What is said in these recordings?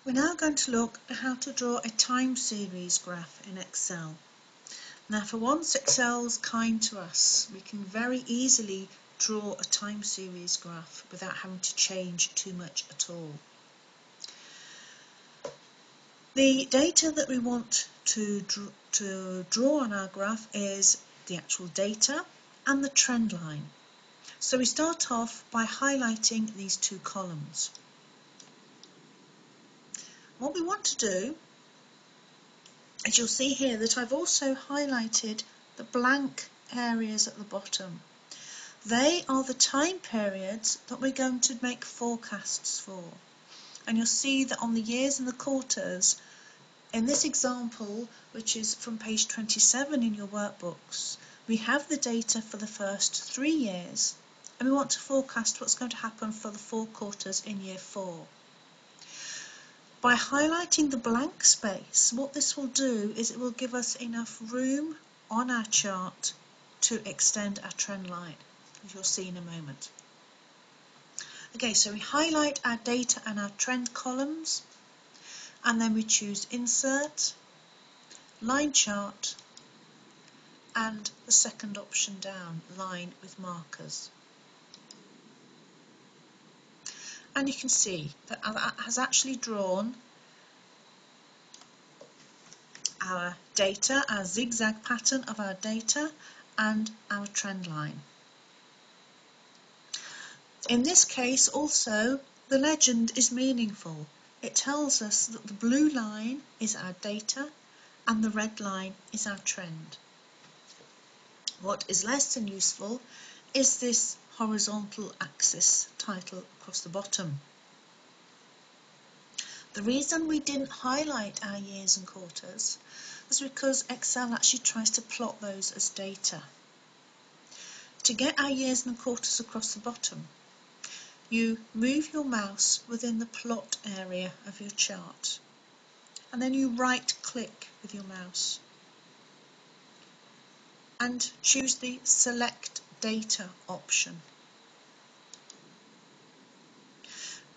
We're now going to look at how to draw a time series graph in Excel. Now for once Excel's kind to us. We can very easily draw a time series graph without having to change too much at all. The data that we want to draw on our graph is the actual data and the trend line. So we start off by highlighting these two columns. What we want to do, as you'll see here, that I've also highlighted the blank areas at the bottom. They are the time periods that we're going to make forecasts for. And you'll see that on the years and the quarters, in this example, which is from page 27 in your workbooks, we have the data for the first 3 years, and we want to forecast what's going to happen for the 4 quarters in year 4. By highlighting the blank space, what this will do is it will give us enough room on our chart to extend our trend line, as you'll see in a moment. Okay, so we highlight our data and our trend columns, and then we choose Insert, Line Chart, and the second option down, Line with Markers. And you can see that that has actually drawn our data, our zigzag pattern of our data and our trend line. In this case also, the legend is meaningful. It tells us that the blue line is our data and the red line is our trend. What is less than useful is this horizontal axis title across the bottom. The reason we didn't highlight our years and quarters is because Excel actually tries to plot those as data. To get our years and quarters across the bottom, you move your mouse within the plot area of your chart, and then you right click with your mouse and choose the Select Data option.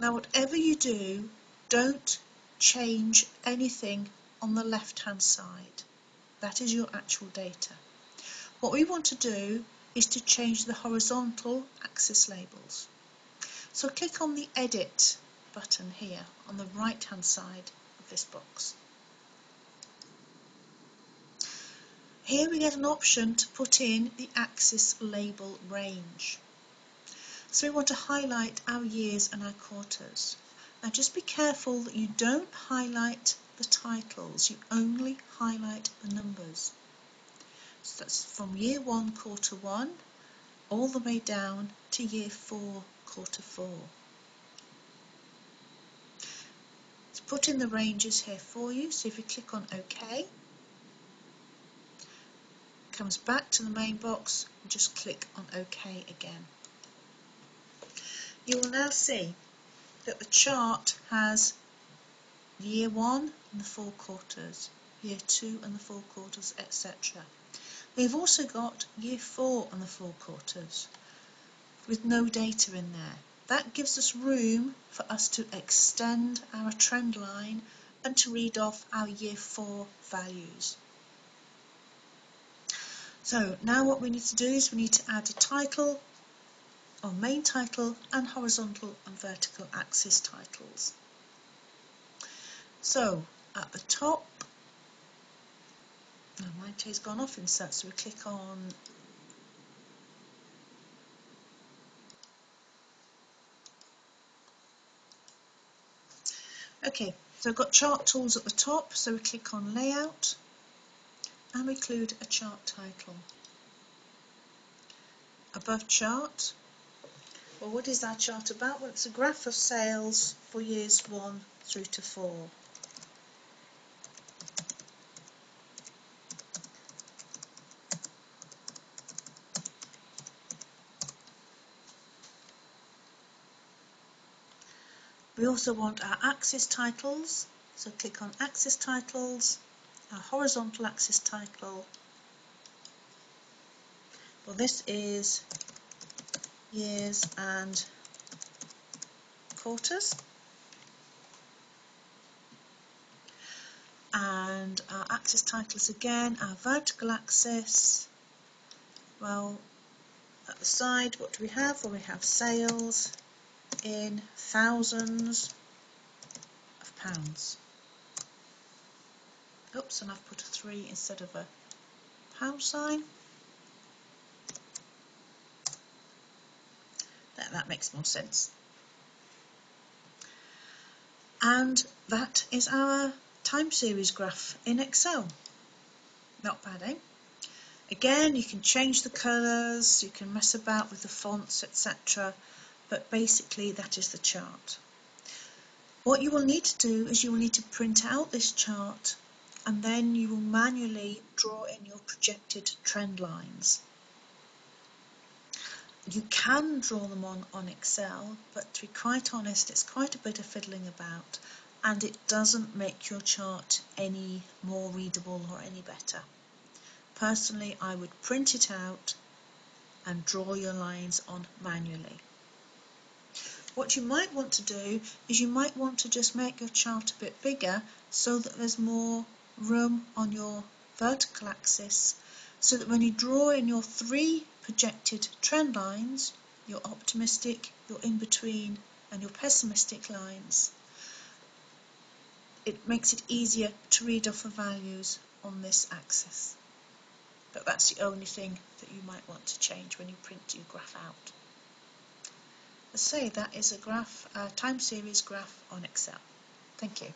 Now whatever you do, don't change anything on the left hand side. That is your actual data. What we want to do is to change the horizontal axis labels. So click on the Edit button here on the right hand side of this box. Here we get an option to put in the axis label range. So we want to highlight our years and our quarters. Now just be careful that you don't highlight the titles, you only highlight the numbers. So that's from year 1, quarter 1, all the way down to year 4, quarter 4. Let's put in the ranges here for you. So if you click on OK, comes back to the main box and just click on OK again. You will now see that the chart has year 1 and the 4 quarters, year 2 and the 4 quarters, etc. We've also got year 4 and the 4 quarters with no data in there. That gives us room for us to extend our trend line and to read off our year 4 values. So now what we need to do is we need to add a title, or main title, and horizontal and vertical axis titles. So at the top, my tay's gone off Insert, so we click on OK, so I've got Chart Tools at the top, so we click on Layout and we include a chart title. Above Chart, well, what is our chart about? Well, it's a graph of sales for years 1 through to 4. We also want our axis titles, so click on Axis Titles, our horizontal axis title. Well, this is years and quarters. And our axis titles again, our vertical axis, well, at the side, what do we have? Well, we have sales in thousands of pounds. Oops, and I've put a 3 instead of a pound sign. That makes more sense. And that is our time series graph in Excel. Not bad, eh? Again, you can change the colours, you can mess about with the fonts, etc. But basically that is the chart. What you will need to do is you will need to print out this chart, and then you will manually draw in your projected trend lines. You can draw them on Excel, but to be quite honest, it's quite a bit of fiddling about, and it doesn't make your chart any more readable or any better. Personally, I would print it out and draw your lines on manually. What you might want to do is you might want to just make your chart a bit bigger so that there's more room on your vertical axis, so that when you draw in your 3 projected trend lines, your optimistic, your in-between and your pessimistic lines, it makes it easier to read off the values on this axis. But that's the only thing that you might want to change when you print your graph out. As I say, that is a time series graph on Excel. Thank you.